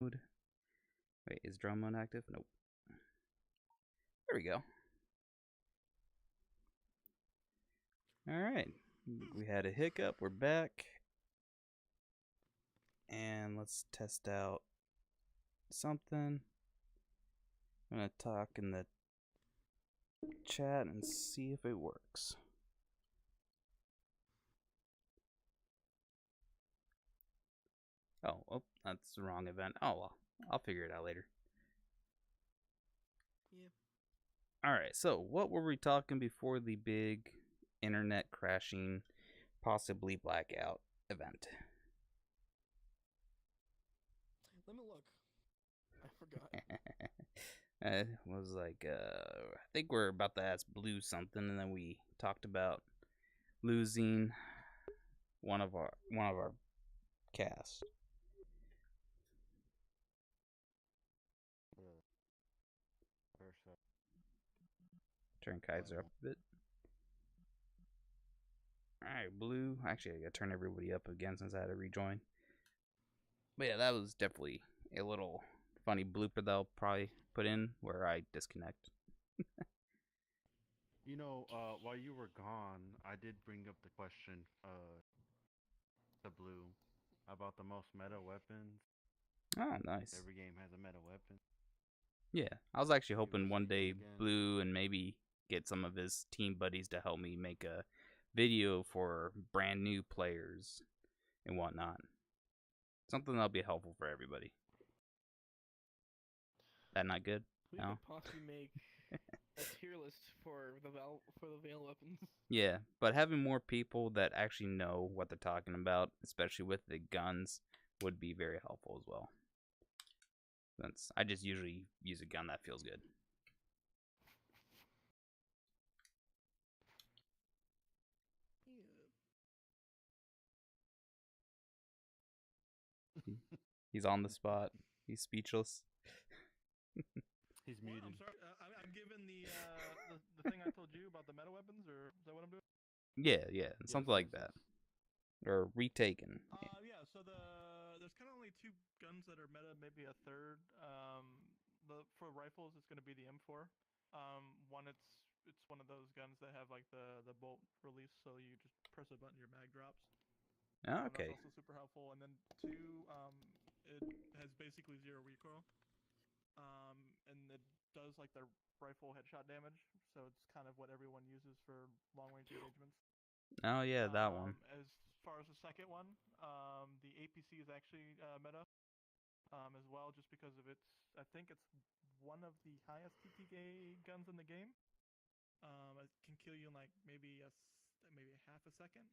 Wait, is drone mode active? Nope. There we go. Alright. We had a hiccup. We're back. And let's test out something. I'm going to talk in the chat and see if it works. Oh, that's the wrong event. Oh, well. I'll figure it out later. Yep. Alright, so what were we talking before the big internet crashing, possibly blackout event? Let me look. I forgot. It was like, I think we're about to ask Blue something, and then we talked about losing one of our casts. Turn Kaiser up a bit. Alright, Blue. Actually, I gotta turn everybody up again since I had to rejoin. But yeah, that was definitely a little funny blooper that I'll probably put in where I disconnect. While you were gone, I did bring up the question to Blue about the most meta weapons. Oh, nice. Every game has a meta weapon. Yeah, I was actually hoping one see them day again. Blue and maybe get some of his team buddies to help me make a video for brand new players and whatnot. Something that'll be helpful for everybody. That not good? We No. could possibly make a tier list for the VAIL weapons. Yeah, but having more people that actually know what they're talking about, especially with the guns, would be very helpful as well. Since I just usually use a gun that feels good. He's on the spot. He's speechless. He's muted. I'm sorry. I'm given the thing I told you about the meta weapons, or is that what I'm doing? Yeah, something like that. Or retaken. Yeah. So there's kind of only two guns that are meta, maybe a third. For rifles, it's going to be the M4. One, it's one of those guns that have like the bolt release, so you just press a button, your mag drops. Okay. That's also super helpful. And then two, it has basically zero recoil. And it does like the rifle headshot damage, so it's kind of what everyone uses for long range engagements. Oh yeah, that one. As far as the second one, the APC is actually meta as well, just because of its. I think it's one of the highest TTK guns in the game. It can kill you in like maybe half a second,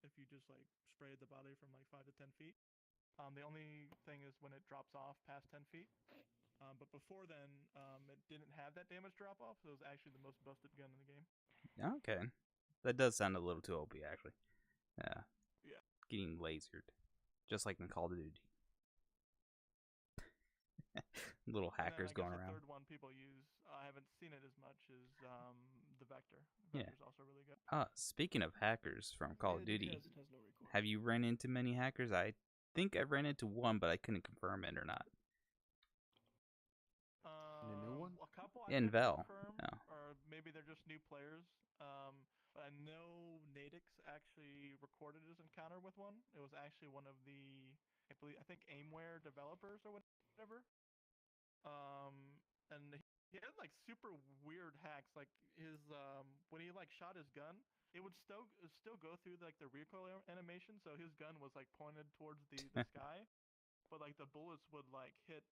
if you just like spray the body from like 5 to 10 feet. The only thing is when it drops off past 10 feet. But before then, it didn't have that damage drop off, so it was actually the most busted gun in the game. Okay. That does sound a little too OP, actually. Yeah. Yeah. Getting lasered. Just like in Call of Duty. Little hackers going around. The third one people use, I haven't seen it as much, is the Vector. Yeah. Vector's also really good. Speaking of hackers from Call of Duty, it has no recoil. have you ran into many hackers? I think I ran into one, but I couldn't confirm it or not. The new one? A couple I In couldn't VAIL. confirm, No. or maybe they're just new players. But I know Nadix actually recorded his encounter with one. It was actually one of the, I think Aimware developers or whatever. And he had like super weird hacks. Like his when he like shot his gun, it would still go through like the recoil animation. So his gun was like pointed towards the sky, but like the bullets would like hit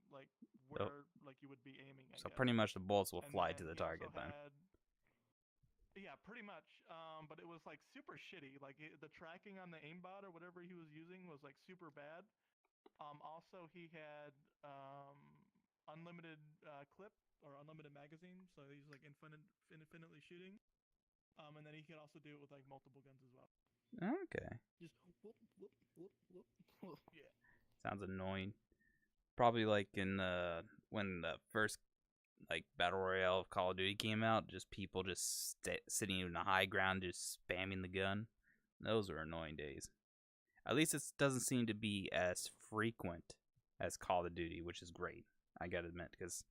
like where like you would be aiming. So pretty much the bullets will fly to the he target then. Yeah, pretty much. But it was like super shitty. Like the tracking on the aimbot or whatever he was using was like super bad. Also, he had unlimited clip or unlimited magazine, so he's like infinitely shooting. And then he could also do it with like multiple guns as well. Okay. Just whoop whoop whoop whoop whoop. Yeah. Sounds annoying. Probably like in when the first like battle royale of Call of Duty came out, just people just sitting in the high ground, just spamming the gun. Those are annoying days. At least it doesn't seem to be as frequent as Call of Duty, which is great. I gotta admit, because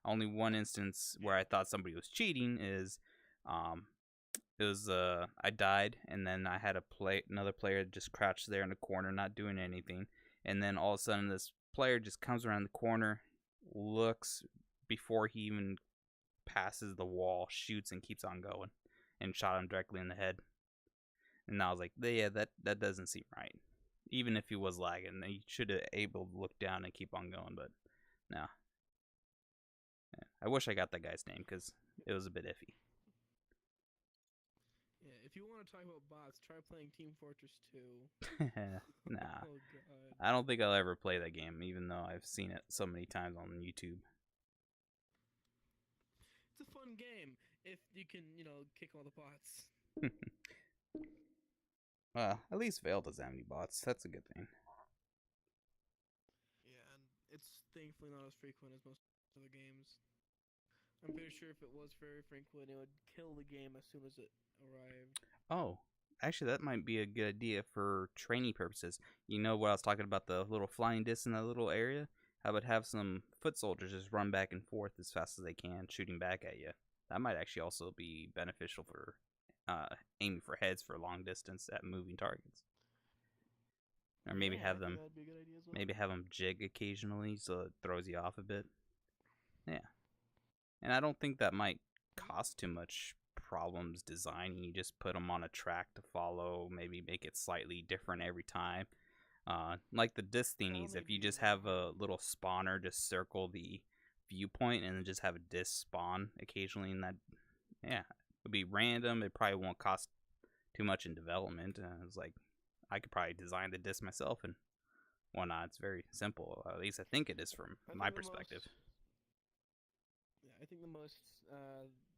only one instance where I thought somebody was cheating is, it was I died and then I had another player just crouched there in the corner, not doing anything, and then all of a sudden this player just comes around the corner, looks before he even passes the wall, shoots and keeps on going, and shot him directly in the head. And I was like, yeah, that doesn't seem right. Even if he was lagging, he should have able to look down and keep on going, but no. Yeah. I wish I got that guy's name because it was a bit iffy. Yeah, if you want to talk about bots, try playing Team Fortress 2. Nah. Oh god. I don't think I'll ever play that game, even though I've seen it so many times on YouTube. It's a fun game if you can, kick all the bots. At least VAIL doesn't have any bots. That's a good thing. Yeah, and it's thankfully not as frequent as most other games. I'm pretty sure if it was very frequent, it would kill the game as soon as it arrived. Oh, actually, that might be a good idea for training purposes. You know what I was talking about, the little flying disc in that little area? How about have some foot soldiers just run back and forth as fast as they can, shooting back at you? That might actually also be beneficial for aiming for heads for long distance at moving targets. Or maybe Yeah, have I think them that'd be a good idea as well. maybe have them jig occasionally so it throws you off a bit. Yeah. And I don't think that might cost too much problems designing. You just put them on a track to follow, maybe make it slightly different every time. Like the disc thingies, if you just have a little spawner just circle the viewpoint and then just have a disc spawn occasionally, and that, yeah, it'll be random. It probably won't cost too much in development. It's like I could probably design the disc myself and whatnot. It's very simple. At least I think it is from my perspective. I think the most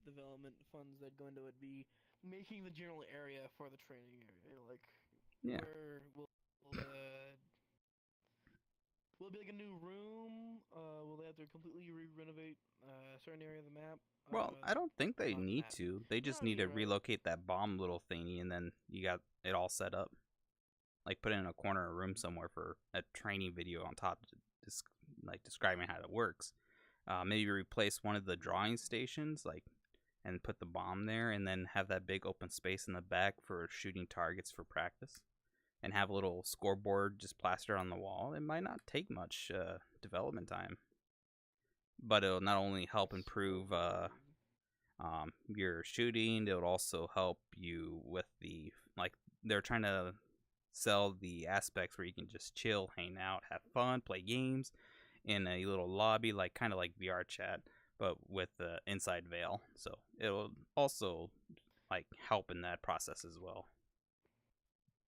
development funds that go into it be making the general area for the training area. Like, where will it be like a new room? Will they have to completely renovate a certain area of the map? Well, I don't think they not the need map. to. They just No, need to you're right. relocate that bomb little thingy, and then you got it all set up. Like put it in a corner of a room somewhere for a training video on top, describing how it works. Maybe replace one of the drawing stations, and put the bomb there, and then have that big open space in the back for shooting targets for practice, and have a little scoreboard just plastered on the wall. It might not take much development time, but it'll not only help improve your shooting, it'll also help you with they're trying to sell the aspects where you can just chill, hang out, have fun, play games in a little lobby, kind of like VR chat, but with inside VAIL. So it'll also help in that process as well.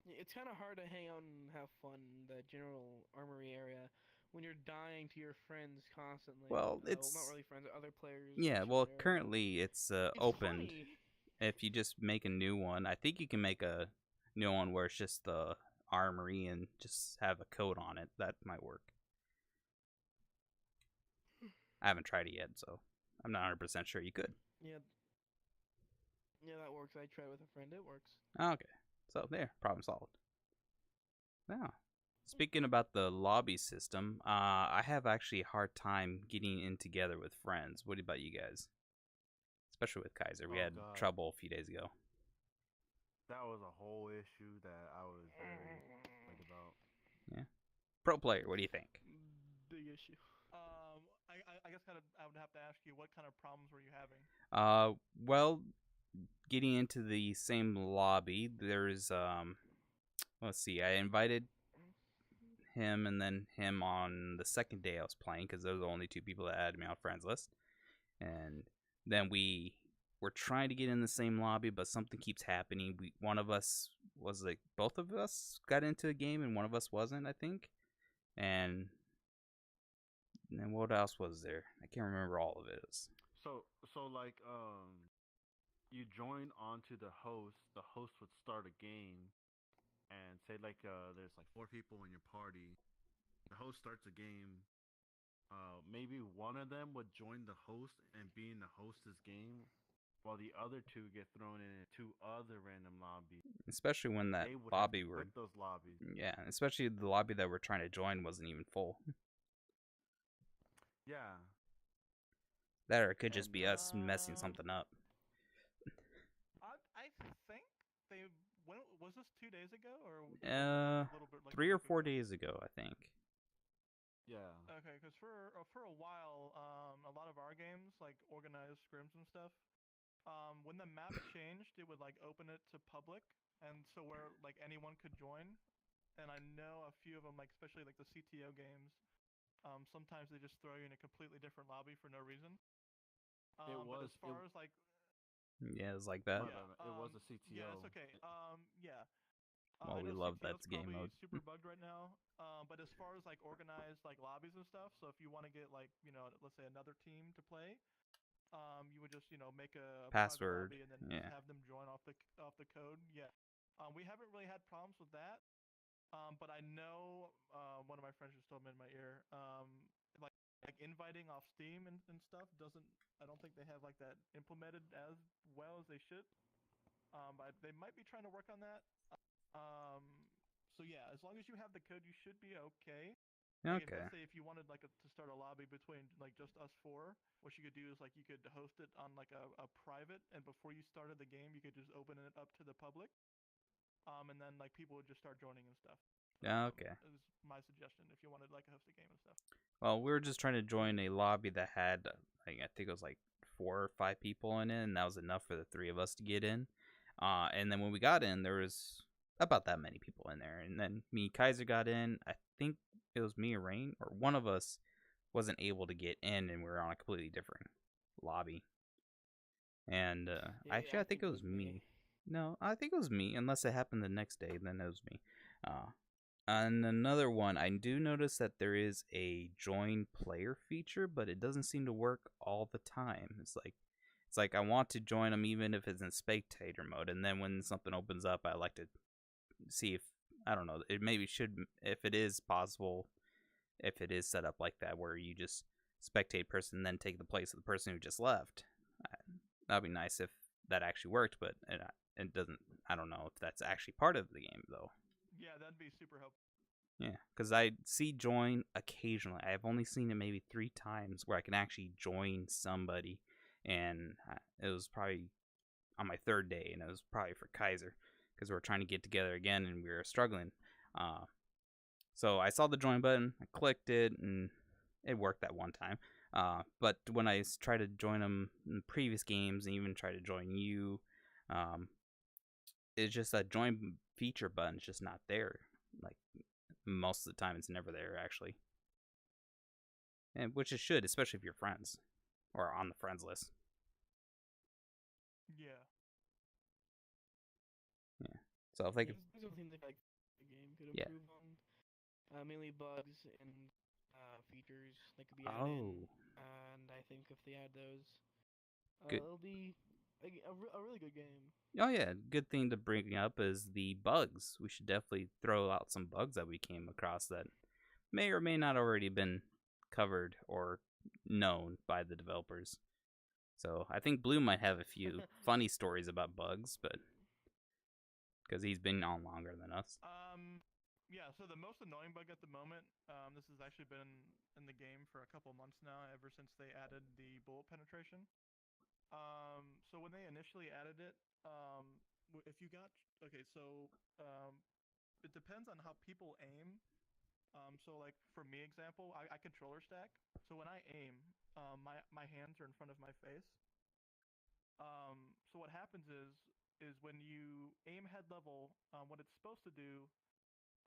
It's kind of hard to hang out and have fun in the general armory area when you're dying to your friends constantly. Well, it's not really friends, other players. Yeah, well, currently it's opened. Funny. If you just make a new one, I think you can make a new one where it's just the armory and just have a code on it. That might work. I haven't tried it yet, so I'm not 100% sure you could. Yeah, that works. I tried with a friend. It works. Okay, so there, problem solved. Now, speaking about the lobby system, I have actually a hard time getting in together with friends. What about you guys? Especially with Kaiser, we had trouble a few days ago. That was a whole issue that I was very worried about. Yeah. Pro player, what do you think? Big issue. I guess I would have to ask you, what kind of problems were you having? Well, getting into the same lobby, there's let's see, I invited him and then him on the second day I was playing because those are the only two people that added me on friends list, and then we were trying to get in the same lobby, but something keeps happening. One of us was both of us got into a game and one of us wasn't, I think, and then what else was there? I can't remember all of it. So you join onto the host. The host would start a game, and say there's 4 people in your party. The host starts a game. Maybe one of them would join the host and be in the host's game, while the other 2 get thrown in 2 other random lobbies. Especially when that they would lobby have to quit those lobbies. Yeah, especially the lobby that we're trying to join wasn't even full. Yeah. That or it could just And be us messing something up. I think they. When was this 2 days ago or was it Uh, a little bit like 3 a or week 4 ago? days ago, I think. yeah. Okay, because for a while, a lot of our games like organized scrims and stuff. When the map changed, it would like open it to public, and so where like anyone could join. And I know a few of them, like especially like the CTO games. Sometimes they just throw you in a completely different lobby for no reason. It But was as far as like Yeah, it's like that. my yeah, bad. It was a yeah, it's CTO. okay. Yeah, Well, I we know love CTO's that game probably mode. super bugged right now. But as far as like organized like lobbies and stuff, so if you want to get like let's say another team to play, you would just make a private Password. lobby and then just Yeah. have them join off the code. Yeah. We haven't really had problems with that. But I know one of my friends just told me in my ear, like inviting off Steam and stuff doesn't. I don't think they have like that implemented as well as they should. But they might be trying to work on that. Um, so yeah, as long as you have the code, you should be okay. Like if Okay. let's say if you wanted like to start a lobby between like just us four, what you could do is like you could host it on like a private, and before you started the game, you could just open it up to the public. And then like people would just start joining and stuff. Okay. Is my suggestion if you wanted like to host a game and stuff. Well, we were just trying to join a lobby that had, like, I think it was like 4 or 5 people in it, and that was enough for the 3 of us to get in. And then when we got in, there was about that many people in there. And then me, Kaiser got in. I think it was me or Rain, or one of us wasn't able to get in, and we were on a completely different lobby. And actually, I think it was me. No, I think it was me, unless it happened the next day, then it was me. And another one, I do notice that there is a join player feature, but it doesn't seem to work all the time. It's like I want to join them even if it's in spectator mode, and then when something opens up, I like to see if, I don't know, it maybe should, if it is possible, if it is set up like that where you just spectate person then take the place of the person who just left. That'd be nice if that actually worked, but it doesn't. I don't know if that's actually part of the game though. Yeah, that'd be super helpful. Yeah, because I see join occasionally. I've only seen it maybe 3 times where I can actually join somebody, and it was probably on my 3rd day, and it was probably for Kaiser because we were trying to get together again and we were struggling. So I saw the join button, I clicked it, and it worked that one time. But when I tried to join them in previous games and even try to join you, it's just that join feature button's just not there. Like most of the time, it's never there actually, and which it should, especially if you're friends or on the friends list. Yeah. Yeah. So if they could, These are things that like the game could Yeah. improve on. Mainly bugs and features that could be added Oh. in. And I think if they add those, Good. it'll be a really good game. Oh yeah, good thing to bring up is the bugs. We should definitely throw out some bugs that we came across that may or may not already been covered or known by the developers. So I think Blue might have a few funny stories about bugs, but because he's been on longer than us. Yeah. So the most annoying bug at the moment, this has actually been in the game for a couple months now, ever since they added the bullet penetration. So when they initially added it, if you got okay, so it depends on how people aim. So like for me, example, I controller stack. So when I aim, my hands are in front of my face. So what happens is when you aim head level, what it's supposed to do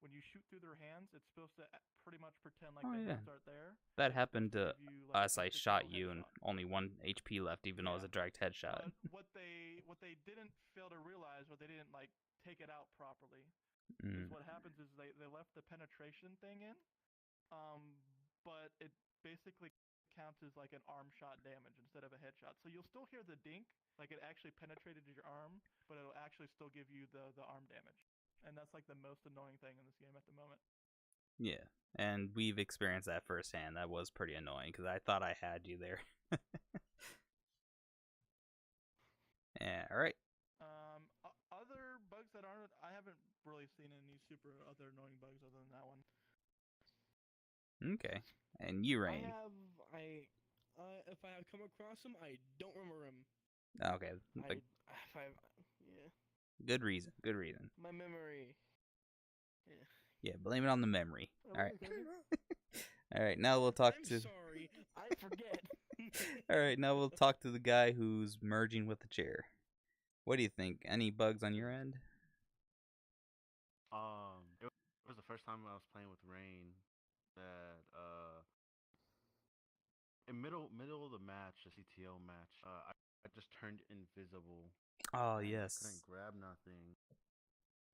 when you shoot through their hands, it's supposed to pretty much pretend like Oh the yeah, hands aren't there. that So it's happened supposed to to give you like us. a I stick shot level you and headshot. only 1 HP left, even though it was Yeah. a direct headshot. What they didn't fail to realize, what they didn't like take it out properly, is Mm. what happens is they left the penetration thing in, but it basically counts as like an arm shot damage instead of a headshot. So you'll still hear the dink, like it actually penetrated your arm, but it'll actually still give you the arm damage. And that's like the most annoying thing in this game at the moment. Yeah, and we've experienced that firsthand. That was pretty annoying because I thought I had you there. Yeah, all right. Other bugs that aren't, I haven't really seen any super other annoying bugs other than that one. Okay. And you, I Rain. have I if I have come across him, I don't remember him. Okay, Yeah, good reason. Good reason. my memory. Yeah. Yeah, blame it on the memory. Oh, All right. okay. All right. Now we'll talk I'm to. sorry, I forget. All right. Now we'll talk to the guy who's merging with the chair. What do you think? Any bugs on your end? It was the first time I was playing with Rain that in middle of the match, the CTO match, I just turned invisible Oh and I yes. couldn't grab nothing.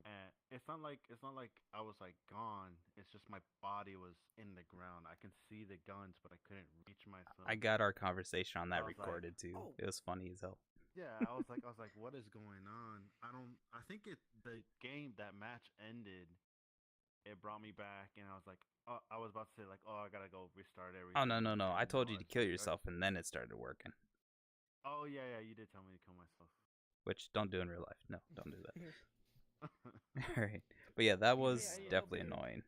And it's not like I was like gone. It's just my body was in the ground. I can see the guns, but I couldn't reach myself. I got our conversation on that I was like, recorded too. oh. It was funny as hell. Yeah, I was like, what is going on? I think the game, that match ended. It brought me back, and I was like, oh, I was about to say like, oh, I gotta go restart everything. Oh no! I and told no, you to it's kill like, yourself, and then it started working. oh yeah, you did tell me to kill myself. Which don't do in real life. No, don't do that. All right. But yeah, that was Yeah, definitely okay. annoying.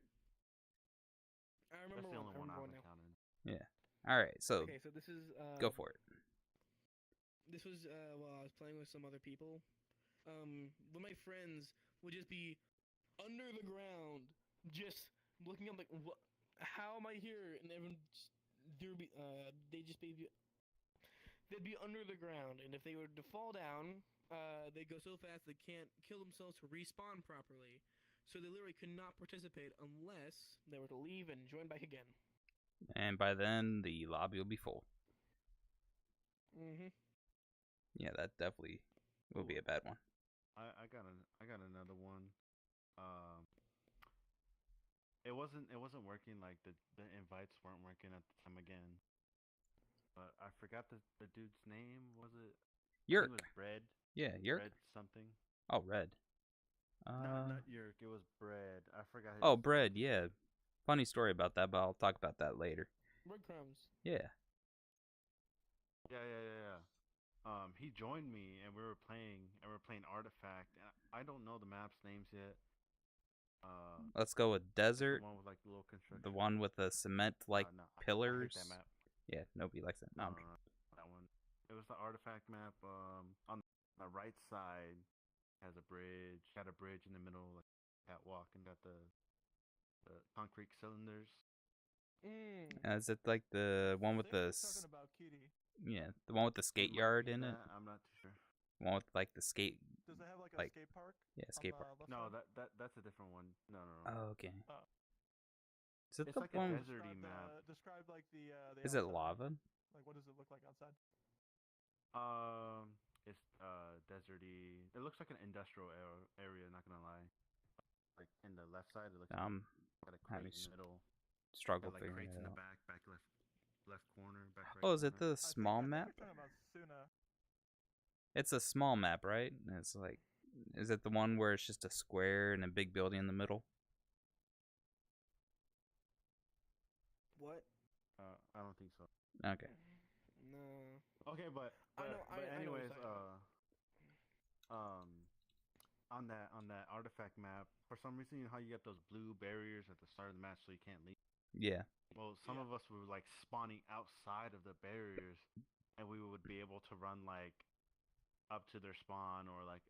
I That's remember the one. only I one I remember one haven't now. counted. Yeah. All right. So Okay, so this is go for it. This was while I was playing with some other people. When my friends would just be under the ground, just looking up like, what? How am I here? And everyone, they'd be under the ground, and if they were to fall down, they'd go so fast they can't kill themselves to respawn properly. So they literally could not participate unless they were to leave and join back again. And by then the lobby will be full. Mm-hmm. Yeah, that definitely will be a bad one. I got another one. It wasn't working. Like the invites weren't working at the time again. But I forgot the dude's name. Was it? I think Yerk. it was Bread. Yeah, Yerk. Bread something. Oh, Red. Not Yerk. It was Bread. I forgot. Oh, Bread. Yeah. Funny story about that, but I'll talk about that later. Breadcrumbs. Yeah. Yeah. He joined me and we were playing Artifact. And I don't know the maps names yet. Let's go with Desert. The one with like the little construction. The one with the cement like No, pillars. I hate that map. Yeah, nobody likes that. No, That one. It was the Artifact map. On the right side has a bridge. Got a bridge in the middle, like catwalk, and got the concrete cylinders. Is it like the one with the? Talking about Kitty. Yeah, the one with the skate yard in it. I'm not too sure. The one with like the skate. Does it have like a skate park? Yeah, skate park. No, that's a different one. No. Oh, okay. Oh. Is it It's the like one? a deserty map. Describe like the. Is it outside. lava? Like, what does it look like outside? It's deserty. It looks like an industrial area. Not gonna lie. Like in the left side, it looks like got a crate in the middle. Struggle Like figuring crates it in the out. back left corner, back right. Oh, is it corner. the small map? I think you're talking about Suna. It's a small map, right? And it's like, is it the one where it's just a square and a big building in the middle? What? I don't think so. Okay. No. Okay, but I know anyways, exactly. on that artifact map, for some reason, you know how you get those blue barriers at the start of the match, so you can't leave. Yeah. Well, some of us were like spawning outside of the barriers, and we would be able to run like up to their spawn or like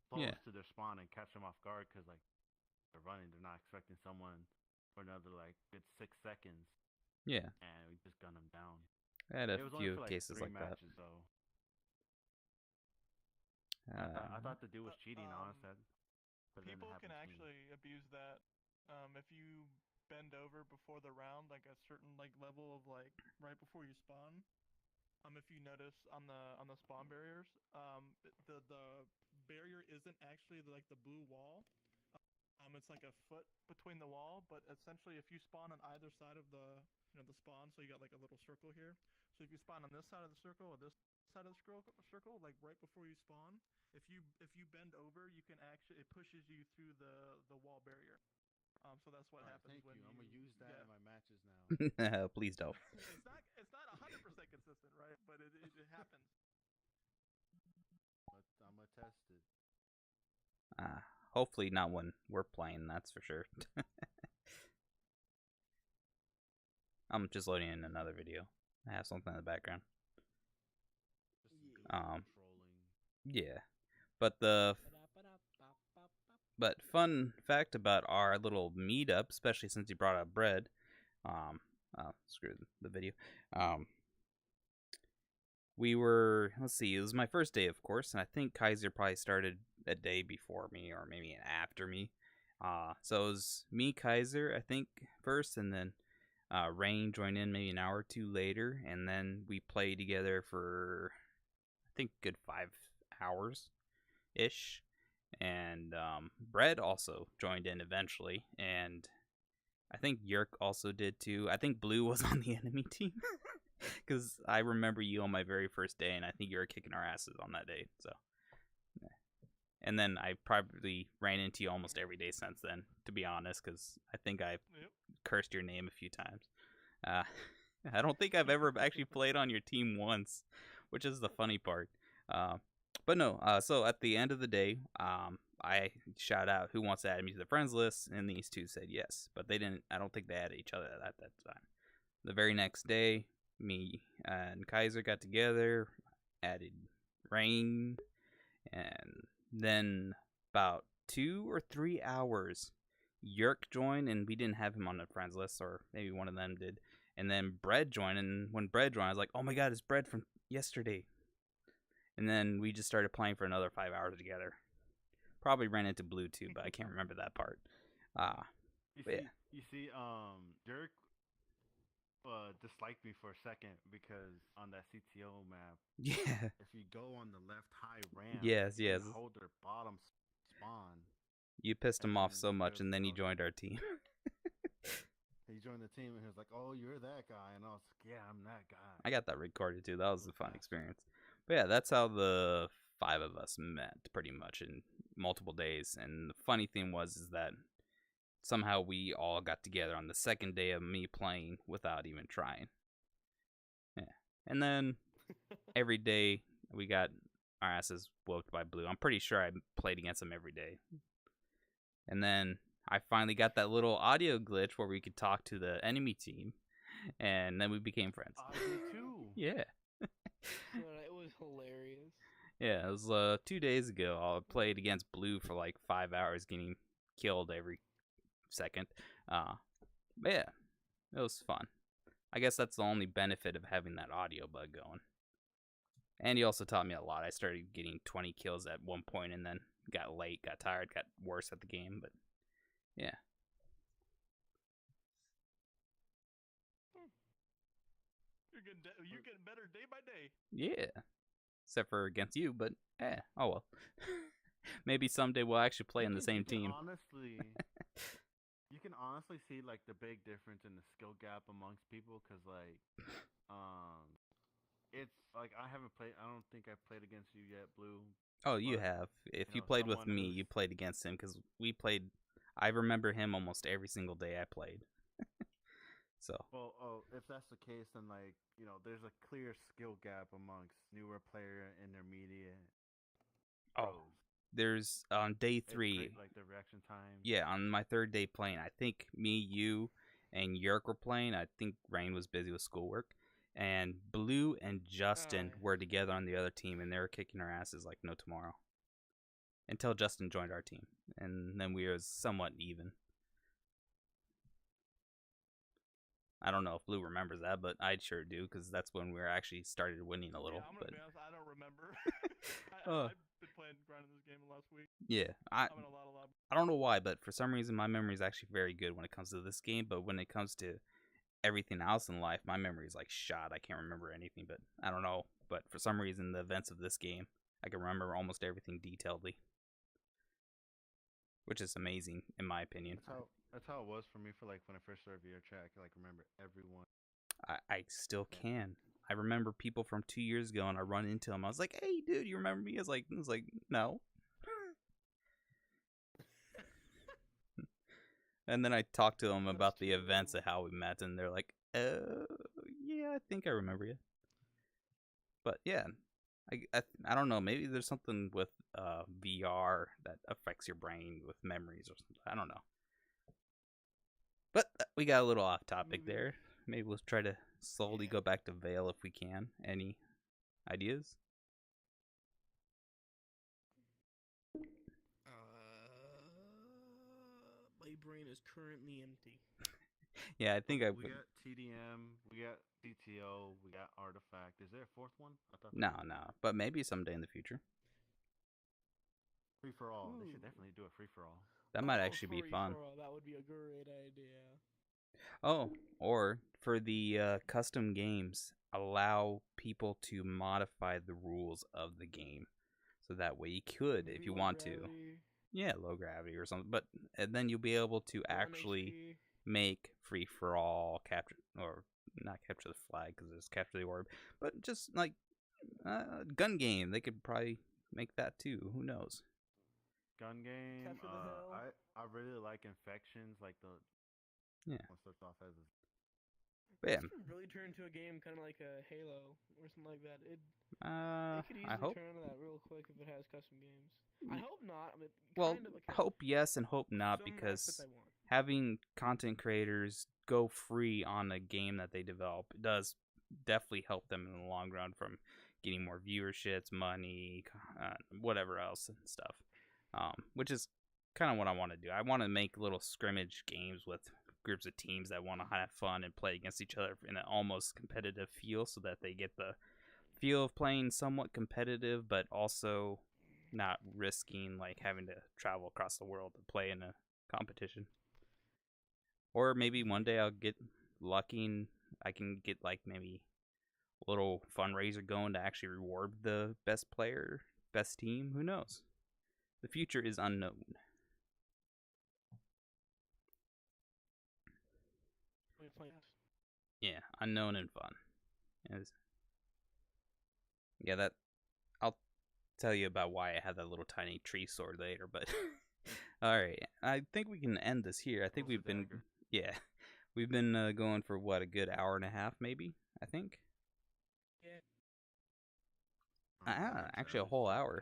close to their spawn and catch them off guard because like they're running, they're not expecting someone for another like good 6 seconds. Yeah. And we just gun them down. I had a It was few only for, cases 3 like matches, that. though. I thought the dude was cheating, honestly. People can actually abuse that. If you bend over before the round, like a certain like level of like right before you spawn. If you notice on the spawn barriers, the barrier isn't actually like the blue wall. It's like a foot between the wall, but essentially, if you spawn on either side of the the spawn, so you got like a little circle here. So if you spawn on this side of the circle or this side of the circle, like right before you spawn, if you bend over, you can actually it pushes you through the wall barrier. So that's what happens when I'm gonna use that in my matches No, now. please don't. It's not 100% consistent, right? But it happens. But I'm gonna test it. Hopefully not when we're playing, that's for sure. I'm just loading in another video. I have something in the background. Trolling. Yeah, but fun fact about our little meetup, especially since you brought up bread, screw the video. We were, let's see, it was my first day, of course, and I think Kaiser probably started a day before me or maybe after me. So it was me, Kaiser, I think, first, and then Rain joined in maybe an hour or two later, and then we played together for, I think, good 5 hours ish. And Bread also joined in eventually, and I think Yerk also did too. I think Blue was on the enemy team because I remember you on my very first day, and I think you were kicking our asses on that day. So, yeah. And then I probably ran into you almost every day since then, to be honest, because I think I cursed your name a few times. I don't think I've ever actually played on your team once, which is the funny part. But no, so at the end of the day, I shout out who wants to add me to the friends list, and these two said yes, but they didn't. I don't think they added each other at that time. The very next day, me and Kaiser got together, added Rain, and then about 2 or 3 hours, Yerk joined, and we didn't have him on the friends list, or maybe one of them did. And then Bread joined, and when Bread joined, I was like, oh my god, it's Bread from yesterday. And then we just started playing for another 5 hours together. Probably ran into Blue too, but I can't remember that part. You see, Dirk disliked me for a second because on that CTO map, yeah, if you go on the left high ramp, yes, you yes. can hold their bottom spawn. You pissed him And off then so much, there's and then he no- joined our team. He joined the team and he was like, "Oh, you're that guy," and I was like, "Yeah, I'm that guy." I got that recorded too. That was a fun Bastard. experience. But yeah, that's how the 5 of us met, pretty much in multiple days. And the funny thing is that somehow we all got together on the second day of me playing without even trying. Yeah, and then every day we got our asses whooped by Blue. I'm pretty sure I played against him every day. And then I finally got that little audio glitch where we could talk to the enemy team, and then we became friends. I did too. Yeah. It was hilarious. Yeah, it was 2 days ago. I played against Blue for like 5 hours, getting killed every second. But yeah, it was fun. I guess that's the only benefit of having that audio bug going. And he also taught me a lot. I started getting 20 kills at one point, and then got late, got tired, got worse at the game. But yeah. You're getting better day by day. Yeah. Except for against you, but oh well. Maybe someday we'll actually play on the same team. You can honestly see like the big difference in the skill gap amongst people, because like, it's like I don't think I've played against you yet, Blue. Oh, you But, have. If you know, played with someone me, who's- you played against him because we played. I remember him almost every single day I played. So Well, if that's the case, then like, there's a clear skill gap amongst newer player, intermediate. Pros. there's on day It's 3. great, like the reaction time. Yeah, on my 3rd day playing, I think me, you, and Yerk were playing. I think Rain was busy with schoolwork. And Blue and Justin yeah. were together on the other team, and they were kicking our asses like no tomorrow. Until Justin joined our team. And then we were somewhat even. I don't know if Blue remembers that, but I sure do, because that's when we actually started winning a little. Yeah, I'm gonna be honest, I don't remember. I've been playing grinding this game last week. Yeah, I'm in a lot of lobbies. I don't know why, but for some reason my memory is actually very good when it comes to this game. But when it comes to everything else in life, my memory is like shot. I can't remember anything, but I don't know. But for some reason, the events of this game, I can remember almost everything detailedly, which is amazing in my opinion. That's how it was for me for like when I first started VRChat. I could like remember everyone. I still can. I remember people from 2 years ago, and I run into them. I was like, "Hey, dude, you remember me?" I was like, "No." And then I talked to them about the events of how we met, and they're like, yeah, I think I remember you." But yeah, I don't know. Maybe there's something with VR that affects your brain with memories or something. I don't know. But we got a little off topic there. Maybe we'll try to slowly go back to VAIL if we can. Any ideas? brain is currently empty. Yeah, I think We got TDM, we got DTO, we got Artifact. Is there a fourth one? I thought no, but maybe someday in the future. Free for all. They should Ooh. definitely do a free for all. That might actually be fun. That would be a great idea. Oh, or for the custom games, allow people to modify the rules of the game, so that way you could, Maybe if you low want to, gravity, yeah, low gravity or something. But and then you'll be able to low actually HP. make free for all capture or not capture the flag because it's capture the orb, but just like gun game, they could probably make that too. Who knows? Gun game. Capture the Hill. I really like Infections, like the Yeah. one starts off as But yeah, This could really turn into a game kind of like a Halo or something like that. It could I easily hope. turn into that real quick if it has custom games. I hope not. I mean, Well, kind of, okay. hope yes and hope not, Some because aspects I want. having content creators go free on a game that they develop does definitely help them in the long run from getting more viewerships, money, whatever else and stuff. Which is kind of what I want to do. I want to make little scrimmage games with groups of teams that want to have fun and play against each other in an almost competitive feel, so that they get the feel of playing somewhat competitive, but also not risking like having to travel across the world to play in a competition. Or maybe one day I'll get lucky and I can get like maybe a little fundraiser going to actually reward the best player, best team. Who knows? The future is unknown. Yeah, unknown and fun. Yeah, that I'll tell you about why I had that little tiny tree sword later, but all right. I think we can end this here. I think we've been we've been going for what, a good hour and a half maybe, I think. Yeah. Actually a whole hour.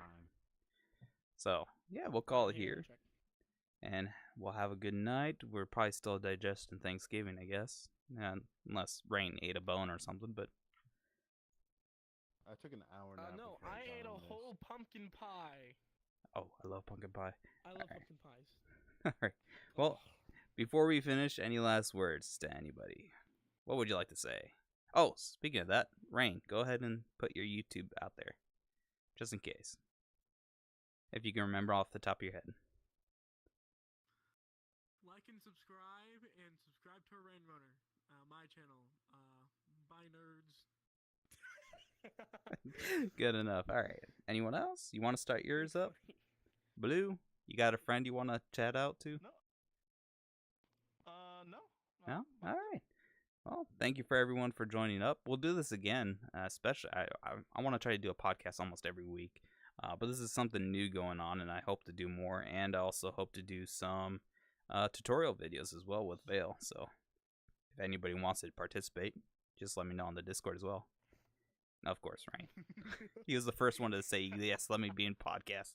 So, yeah, we'll call it here. And we'll have a good night. We're probably still digesting Thanksgiving, I guess. Unless Rain ate a bone or something, but I took an hour nap. No, before I got ate a on this. whole pumpkin pie. oh, I love pumpkin pie. I love pumpkin pies. All right. Well, before we finish, any last words to anybody? What would you like to say? Oh, speaking of that, Rain, go ahead and put your YouTube out there, just in case. If you can remember off the top of your head. Like and subscribe to Rain Runner, my channel. Bye, nerds. Good enough. All right. Anyone else? You want to start yours up? Blue, you got a friend you want to chat out to? No. No. No? All right. Well, thank you for everyone for joining up. We'll do this again. Especially, I want to try to do a podcast almost every week. But this is something new going on, and I hope to do more. And I also hope to do some tutorial videos as well with VAIL. So if anybody wants to participate, just let me know on the Discord as well. Of course, right? He was the first one to say, yes, let me be in podcast.